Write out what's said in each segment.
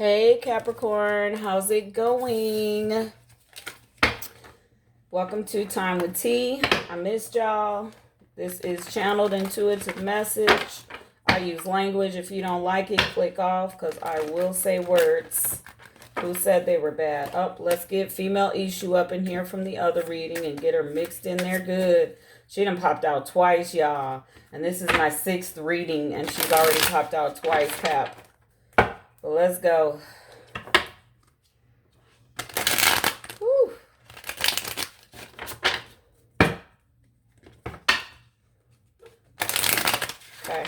Hey Capricorn, how's it going? Welcome to Time Wit T. I missed y'all. This is channeled intuitive message. I use language. If you don't like it, click off because I will say words. Who said they were bad? Let's get female issue up in here from the other reading and get her mixed in there good. She done popped out twice, y'all. And this is my 6th reading and she's already popped out twice, Cap. Well, let's go. Whew. Okay.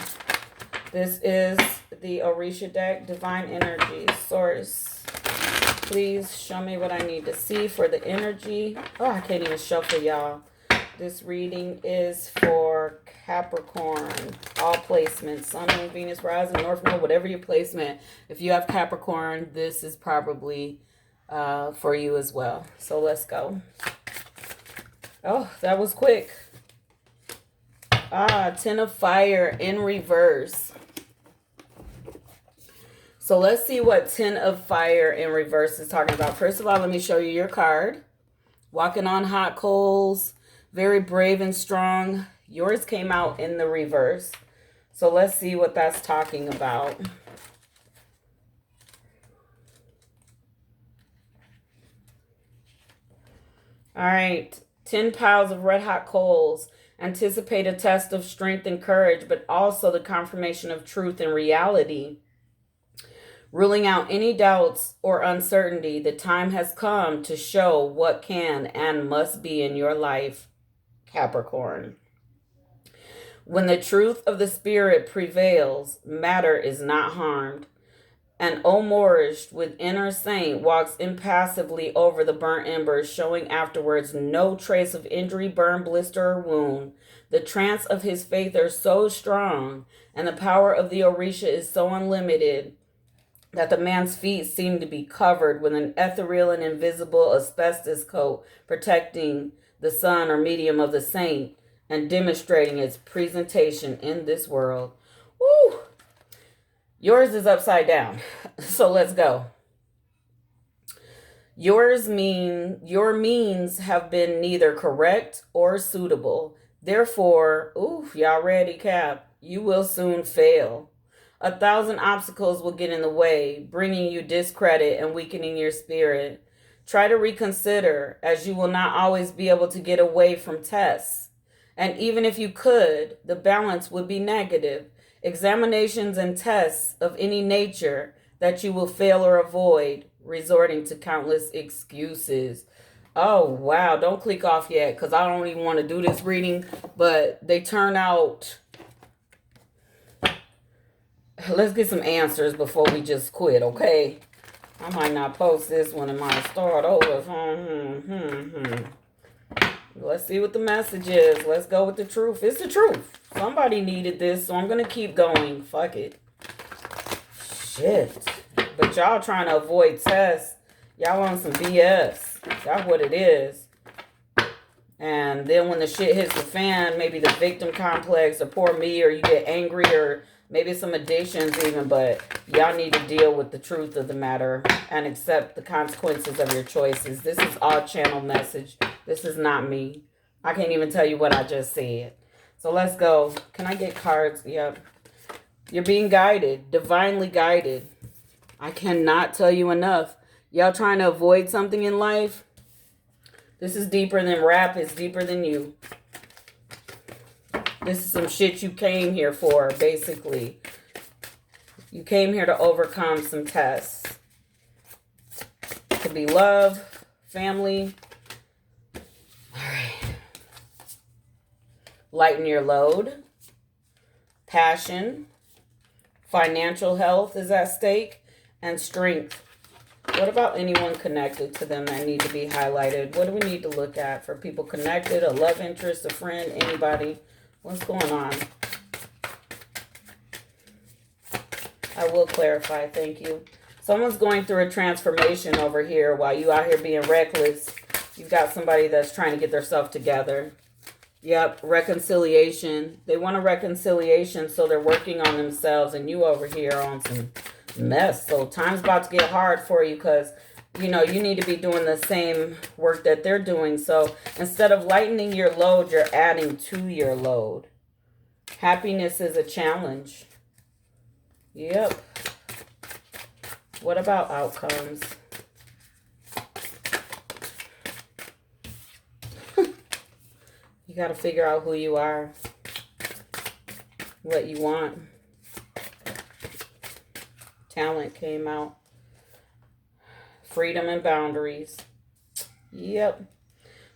This is the Orisha deck, Divine Energy Source. Please show me what I need to see for the energy. Oh, I can't even shuffle, y'all. This reading is for Capricorn. All placements. Sun, Moon, Venus, Rising, North Node, whatever your placement. If you have Capricorn, this is probably for you as well. So let's go. Oh, that was quick. 10 of Fire in reverse. So let's see what 10 of Fire in reverse is talking about. First of all, let me show you your card. Walking on hot coals. Very brave and strong. Yours came out in the reverse. So let's see what that's talking about. All right. 10 piles of red hot coals. Anticipate a test of strength and courage, but also the confirmation of truth and reality. Ruling out any doubts or uncertainty, the time has come to show what can and must be in your life, Capricorn. When the truth of the spirit prevails, matter is not harmed. An Omorish with inner saint walks impassively over the burnt embers, showing afterwards no trace of injury, burn, blister, or wound. The trance of his faith are so strong, and the power of the Orisha is so unlimited, that the man's feet seem to be covered with an ethereal and invisible asbestos coat protecting the sun or medium of the saint and demonstrating its presentation in this world. Woo! Yours is upside down. So let's go. Your means have been neither correct or suitable. Therefore, y'all ready, Cap? You will soon fail. 1,000 obstacles will get in the way, bringing you discredit and weakening your spirit. Try to reconsider, as you will not always be able to get away from tests. And even if you could, the balance would be negative. Examinations and tests of any nature that you will fail or avoid, resorting to countless excuses. Oh, wow. Don't click off yet, because I don't even want to do this reading, but they turn out... Let's get some answers before we just quit, okay? I might not post this one. It might start over. Let's see what the message is. Let's go with the truth. It's the truth. Somebody needed this, so I'm going to keep going. Fuck it. Shit. But y'all trying to avoid tests. Y'all on some BS. That's what it is. And then when the shit hits the fan, maybe the victim complex or poor me, or you get angry, or maybe some addictions even, but y'all need to deal with the truth of the matter and accept the consequences of your choices. This is all channel message. This is not me. I can't even tell you what I just said. So let's go. Can I get cards? Yep. You're being guided, divinely guided. I cannot tell you enough. Y'all trying to avoid something in life? This is deeper than rap. It's deeper than you. This is some shit you came here for, basically. You came here to overcome some tests. It could be love, family. All right. Lighten your load. Passion. Financial health is at stake. And strength. What about anyone connected to them that need to be highlighted? What do we need to look at for people connected? A love interest, a friend, anybody? What's going on? I will clarify. Thank you. Someone's going through a transformation over here while you out here being reckless. You've got somebody that's trying to get themselves together. Yep, reconciliation. They want a reconciliation, so they're working on themselves, and you over here on some mess. So time's about to get hard for you because, you know, you need to be doing the same work that they're doing. So instead of lightening your load, you're adding to your load. Happiness is a challenge. Yep. What about outcomes? You got to figure out who you are, what you want. Talent came out. Freedom and boundaries. Yep.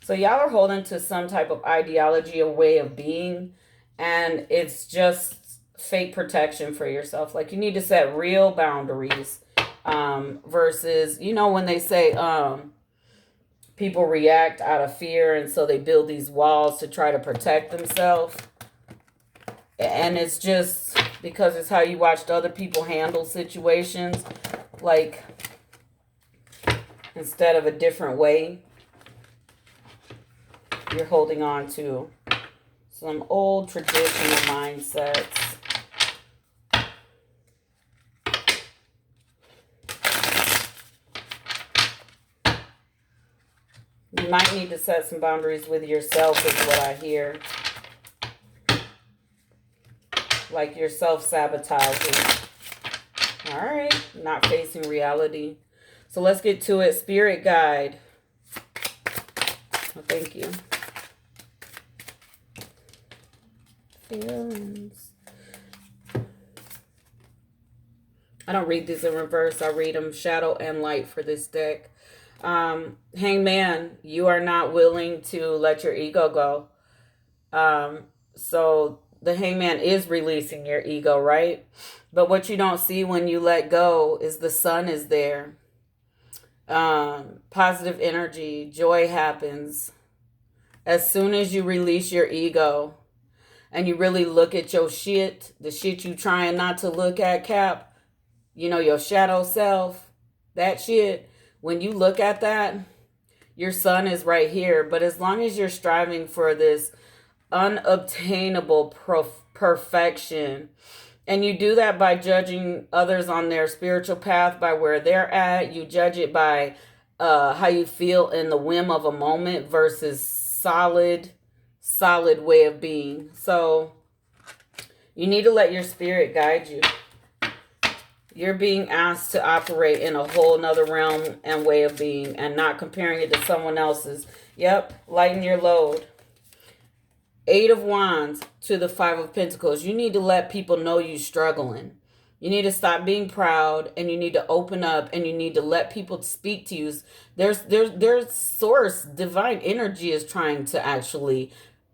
So y'all are holding to some type of ideology, a way of being, and it's just fake protection for yourself. Like, you need to set real boundaries versus, you know, when they say people react out of fear, and so they build these walls to try to protect themselves. And it's just because it's how you watched other people handle situations, like, instead of a different way. You're holding on to some old traditional mindsets. You might need to set some boundaries with yourself, is what I hear. Like you're self-sabotaging. All right. Not facing reality. So let's get to it. Spirit guide. Well, thank you. Feelings. I don't read these in reverse. I read them shadow and light for this deck. Hangman, you are not willing to let your ego go. So the hangman is releasing your ego, right? But what you don't see when you let go is the sun is there. Positive energy, joy happens. As soon as you release your ego and you really look at your shit, the shit you trying not to look at, Cap, you know, your shadow self, that shit, when you look at that, your sun is right here. But as long as you're striving for this unobtainable perfection, and you do that by judging others on their spiritual path by where they're at, you judge it by how you feel in the whim of a moment versus solid way of being. So you need to let your spirit guide you. You're being asked to operate in a whole nother realm and way of being, and not comparing it to someone else's. Yep, lighten your load. 8 of Wands to the 5 of Pentacles. You need to let people know you're struggling. You need to stop being proud, and you need to open up, and you need to let people speak to you. There's source, divine energy is trying to actually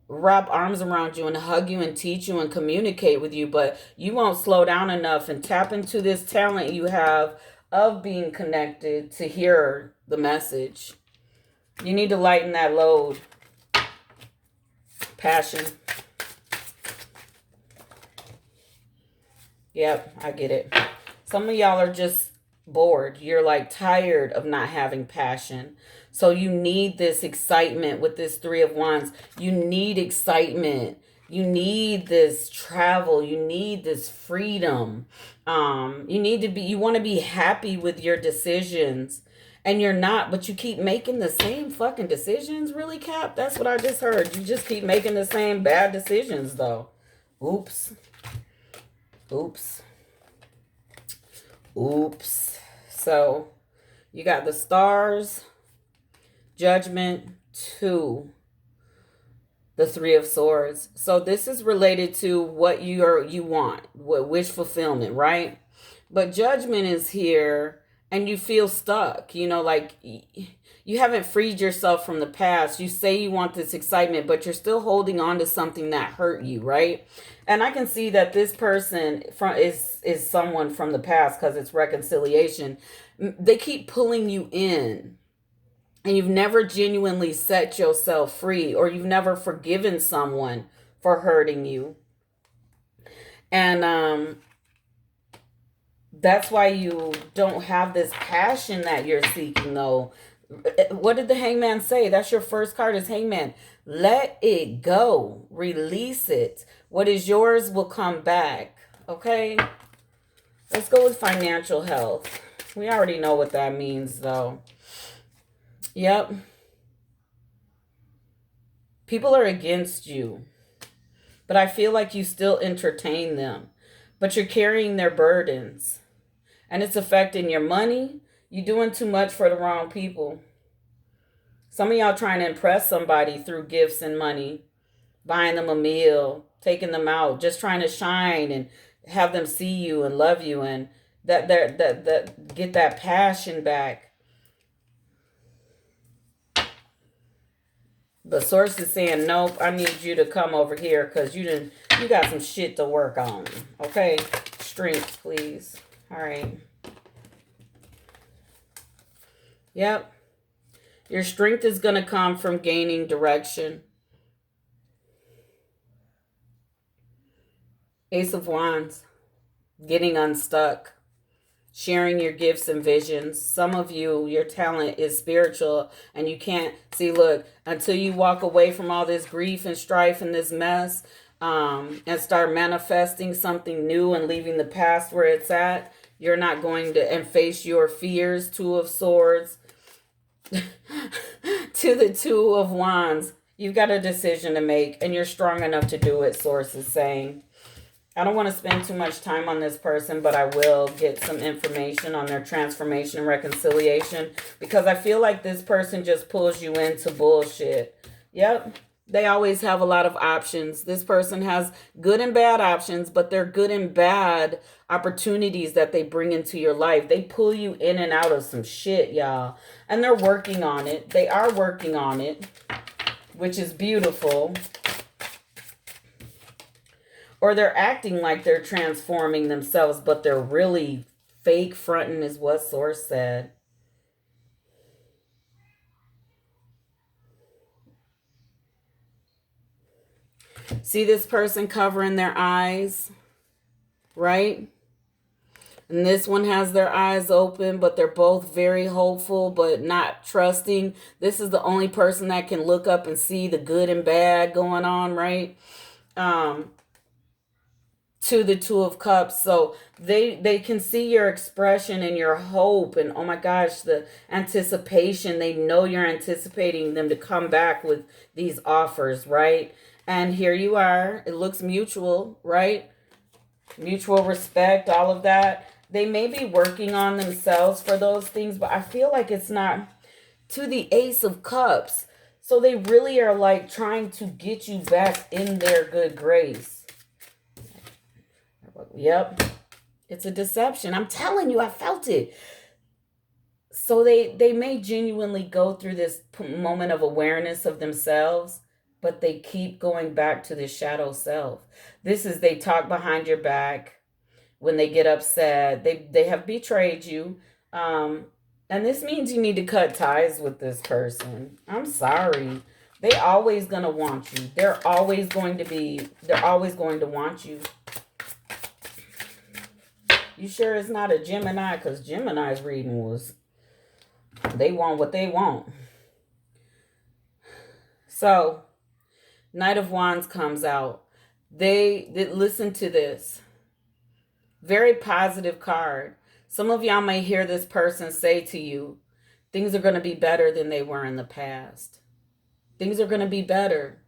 wrap arms around you and hug you and teach you and communicate with you, but you won't slow down enough and tap into this talent you have of being connected to hear the message. You need to lighten that load. Passion. Yep, I get it. Some of y'all are just bored. You're like tired of not having passion. So you need this excitement with this 3 of Wands. You need excitement. You need this travel. You need this freedom. You want to be happy with your decisions. And you're not, but you keep making the same fucking decisions, really, Cap? That's what I just heard. You just keep making the same bad decisions, though. Oops. Oops. Oops. So, you got the stars, judgment, 2, the 3 of Swords. So, this is related to what you want, what wish fulfillment, right? But judgment is here. And you feel stuck, you know, like you haven't freed yourself from the past. You say you want this excitement, but you're still holding on to something that hurt you, right? And I can see that this person is someone from the past because it's reconciliation. They keep pulling you in, and you've never genuinely set yourself free, or you've never forgiven someone for hurting you. And that's why you don't have this passion that you're seeking, though. What did the hangman say? That's your first card is hangman. Let it go. Release it. What is yours will come back. Okay? Let's go with financial health. We already know what that means, though. Yep. People are against you, but I feel like you still entertain them. But you're carrying their burdens, and it's affecting your money. You're doing too much for the wrong people. Some of y'all trying to impress somebody through gifts and money, buying them a meal, taking them out, just trying to shine and have them see you and love you, and that get that passion back. But source is saying, nope, I need you to come over here because you got some shit to work on. Okay? Strength, please. All right. Yep. Your strength is going to come from gaining direction. Ace of Wands. Getting unstuck. Sharing your gifts and visions. Some of you, your talent is spiritual and you can't see, look, until you walk away from all this grief and strife and this mess, and start manifesting something new and leaving the past where it's at, you're not going to, and face your fears. Two of Swords to the Two of Wands. You've got a decision to make and you're strong enough to do it, source is saying. I don't want to spend too much time on this person, but I will get some information on their transformation and reconciliation, because I feel like this person just pulls you into bullshit. Yep. They always have a lot of options. This person has good and bad options, but they're good and bad opportunities that they bring into your life. They pull you in and out of some shit, y'all. And they're working on it. They are working on it, which is beautiful. Or they're acting like they're transforming themselves, but they're really fake fronting, is what source said. See this person covering their eyes, right? And this one has their eyes open, but they're both very hopeful, but not trusting. This is the only person that can look up and see the good and bad going on, right? To the Two of Cups. So they can see your expression and your hope and, oh my gosh, the anticipation. They know you're anticipating them to come back with these offers, right? And here you are. It looks mutual, right? Mutual respect, all of that. They may be working on themselves for those things, but I feel like it's not. To the Ace of Cups. So they really are like trying to get you back in their good grace. Yep. It's a deception. I'm telling you, I felt it. So they may genuinely go through this moment of awareness of themselves, but they keep going back to the shadow self. This is, they talk behind your back when they get upset. They have betrayed you. And this means you need to cut ties with this person. I'm sorry. They always going to want you. They're always going to want you. You sure it's not a Gemini? Because Gemini's reading was, they want what they want. So, Knight of Wands comes out. They listen to this. Very positive card. Some of y'all may hear this person say to you, things are going to be better than they were in the past. Things are going to be better.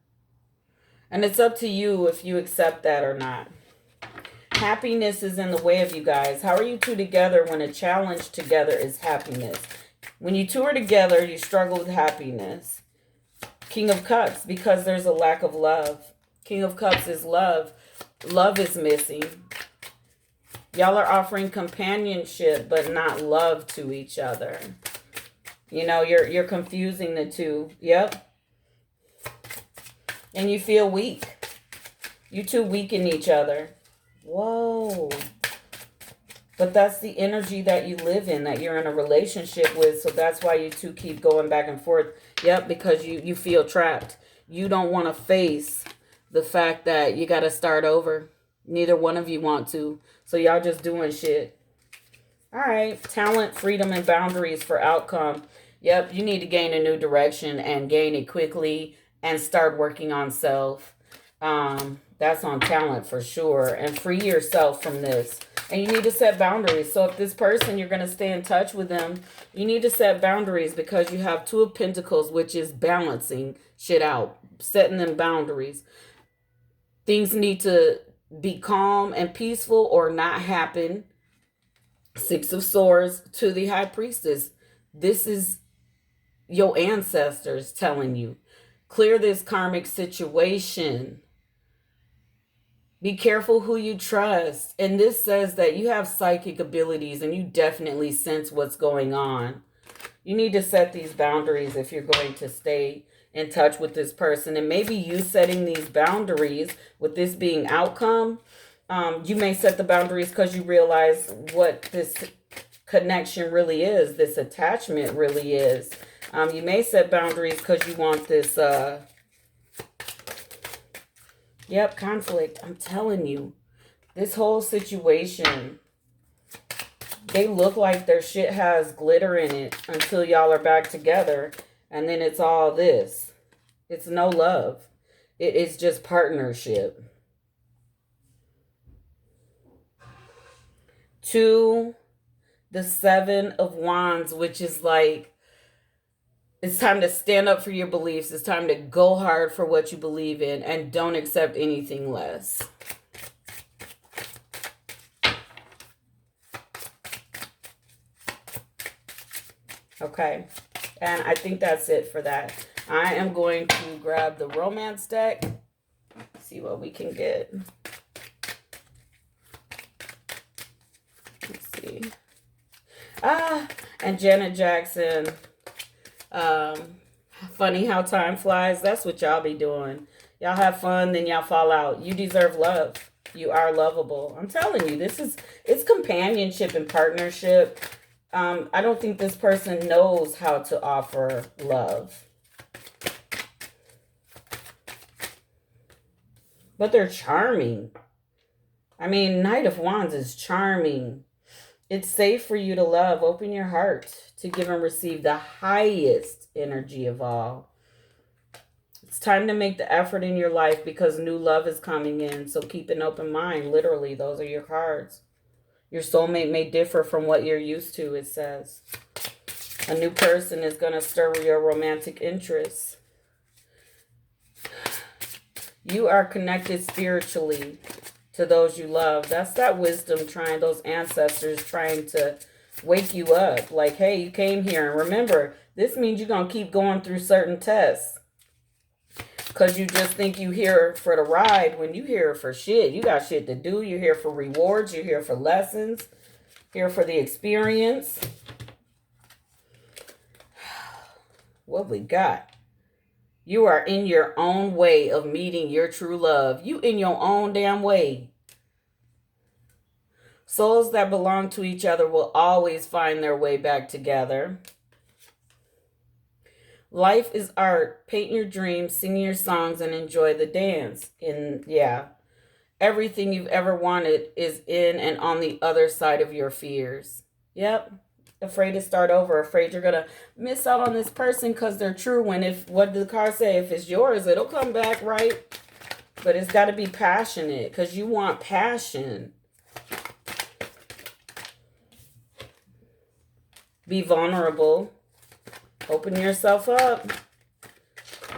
And it's up to you if you accept that or not. Happiness is in the way of you guys. How are you two together when a challenge together is happiness? When you two are together, you struggle with happiness. King of Cups, because there's a lack of love. King of Cups is love. Love is missing. Y'all are offering companionship, but not love to each other. You know, you're confusing the two. Yep. And you feel weak. You two weaken each other. Whoa. But that's the energy that you live in, that you're in a relationship with. So that's why you two keep going back and forth. Yep, because you feel trapped. You don't want to face the fact that you got to start over. Neither one of you want to. So y'all just doing shit. All right. Talent, freedom, and boundaries for outcome. Yep, you need to gain a new direction and gain it quickly and start working on self. That's on talent for sure. And free yourself from this. And you need to set boundaries. So if this person, you're going to stay in touch with them, you need to set boundaries because you have Two of Pentacles, which is balancing shit out, setting them boundaries. Things need to be calm and peaceful or not happen. Six of Swords to the High Priestess. This is your ancestors telling you. Clear this karmic situation. Be careful who you trust. And this says that you have psychic abilities and you definitely sense what's going on. You need to set these boundaries if you're going to stay in touch with this person. And maybe you setting these boundaries with this being outcome. You may set the boundaries because you realize what this connection really is. This attachment really is. You may set boundaries because you want this... Yep, conflict. I'm telling you, this whole situation, they look like their shit has glitter in it until y'all are back together. And then it's all this. It's no love. It is just partnership. To the Seven of Wands, which is like, it's time to stand up for your beliefs. It's time to go hard for what you believe in and don't accept anything less. Okay. And I think that's it for that. I am going to grab the romance deck. See what we can get. Let's see. And Janet Jackson. Funny how time flies. That's what y'all be doing. Y'all have fun, then y'all fall out. You deserve love. You are lovable. I'm telling you, it's companionship and partnership. I don't think this person knows how to offer love. But they're charming. I mean, Knight of Wands is charming. It's safe for you to love. Open your heart to give and receive the highest energy of all. It's time to make the effort in your life because new love is coming in. So keep an open mind. Literally, those are your cards. Your soulmate may differ from what you're used to, it says. A new person is going to stir your romantic interests. You are connected spiritually to those you love. That's that wisdom trying, those ancestors trying to wake you up. Like, hey, you came here. And remember, this means you're going to keep going through certain tests. Because you just think you here for the ride when you here for shit. You got shit to do. You're here for rewards. You're here for lessons. Here for the experience. What we got? You are in your own way of meeting your true love. You in your own damn way. Souls that belong to each other will always find their way back together. Life is art. Paint your dreams, sing your songs, and enjoy the dance. And yeah, everything you've ever wanted is in and on the other side of your fears. Yep. Afraid to start over. Afraid you're going to miss out on this person because they're true. When what did the card say? If it's yours, it'll come back, right? But it's got to be passionate because you want passion. Be vulnerable. Open yourself up.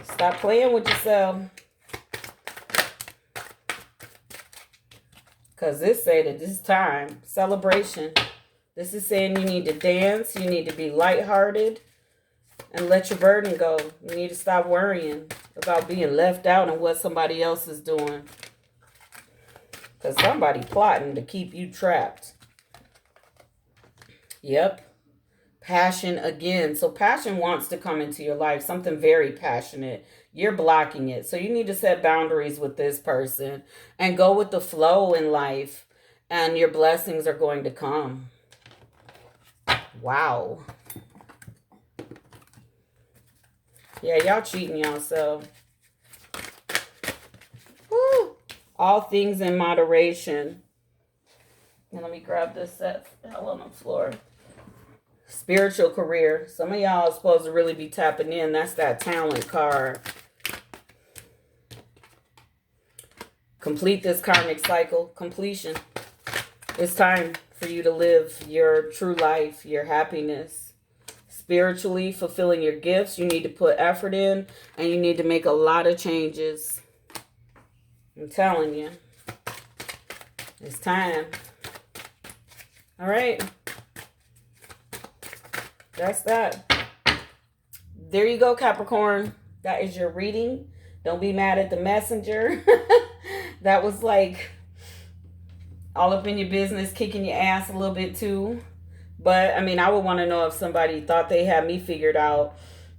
Stop playing with yourself. Because this say that this time, celebration. This is saying you need to dance. You need to be lighthearted. And let your burden go. You need to stop worrying about being left out and what somebody else is doing. Because somebody plotting to keep you trapped. Yep. Passion again. So passion wants to come into your life. Something very passionate. You're blocking it. So you need to set boundaries with this person. And go with the flow in life. And your blessings are going to come. Wow. Yeah, y'all cheating yourself. Woo. All things in moderation. And let me grab this set hell on the floor. Spiritual career. Some of y'all are supposed to really be tapping in. That's that talent card. Complete this karmic cycle. Completion. It's time for you to live your true life, your happiness. Spiritually fulfilling your gifts, you need to put effort in, and you need to make a lot of changes. I'm telling you. It's time. All right. That's that. There you go, Capricorn. That is your reading. Don't be mad at the messenger. That was like all up in your business, kicking your ass a little bit too. But I mean, I would want to know if somebody thought they had me figured out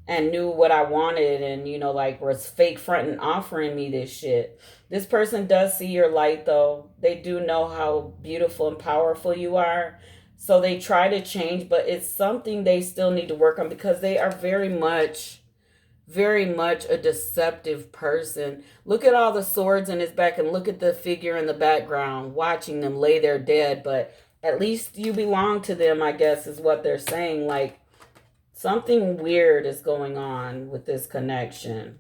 and knew what I wanted and, you know, like was fake fronting offering me this shit. This person does see your light though. They do know how beautiful and powerful you are. So they try to change, but it's something they still need to work on because they are very much a deceptive person. Look at all the swords in his back and look at the figure in the background, watching them lay there dead. But at least you belong to them, I guess, is what they're saying. Like, something weird is going on with this connection.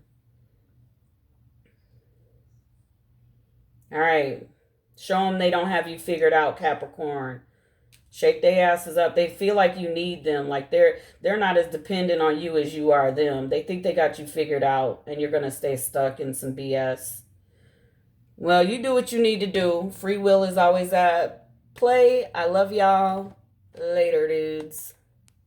All right. Show them they don't have you figured out, Capricorn. Shake their asses up. They feel like you need them. Like they're not as dependent on you as you are them. They think they got you figured out and you're going to stay stuck in some BS. Well, you do what you need to do. Free will is always at play. I love y'all. Later, dudes.